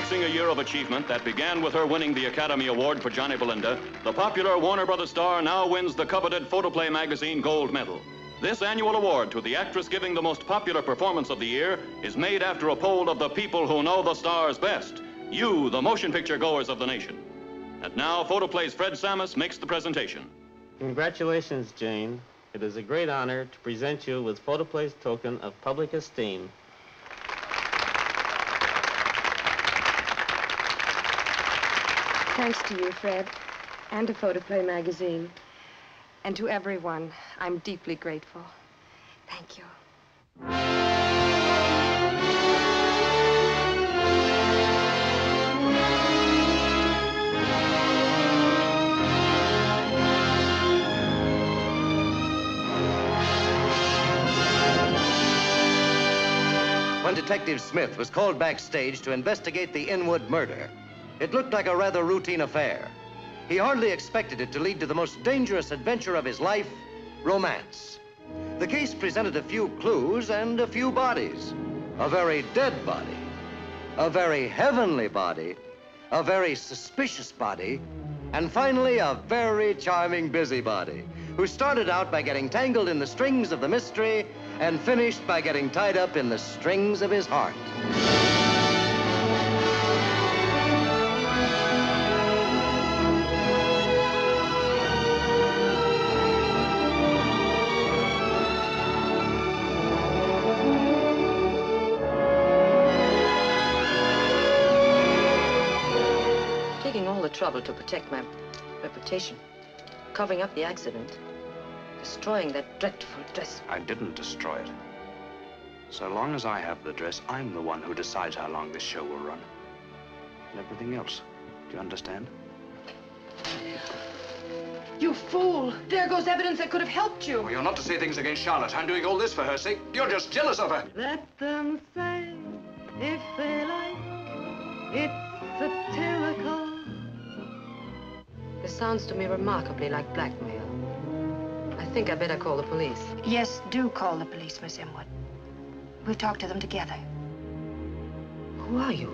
announcing a year of achievement that began with her winning the Academy Award for Johnny Belinda, the popular Warner Brothers star now wins the coveted Photoplay magazine gold medal. This annual award to the actress giving the most popular performance of the year is made after a poll of the people who know the stars best. You, the motion picture goers of the nation. And now, Photoplay's Fred Samus makes the presentation. Congratulations, Jane. It is a great honor to present you with Photoplay's token of public esteem. Thanks to you, Fred, and to Photoplay magazine. And to everyone, I'm deeply grateful. Thank you. When Detective Smith was called backstage to investigate the Inwood murder, it looked like a rather routine affair. He hardly expected it to lead to the most dangerous adventure of his life, romance. The case presented a few clues and a few bodies. A very dead body, a very heavenly body, a very suspicious body, and finally a very charming busybody who started out by getting tangled in the strings of the mystery and finished by getting tied up in the strings of his heart. Taking all the trouble to protect my reputation, covering up the accident, destroying that dreadful dress. I didn't destroy it. So long as I have the dress, I'm the one who decides how long this show will run. And everything else. Do you understand? You fool! There goes evidence that could have helped you. Well, you're not to say things against Charlotte. I'm doing all this for her sake. You're just jealous of her. Let them say, if they like, it's satirical. This sounds to me remarkably like blackmail. I think I'd better call the police. Yes, do call the police, Miss Inwood. We'll talk to them together. Who are you?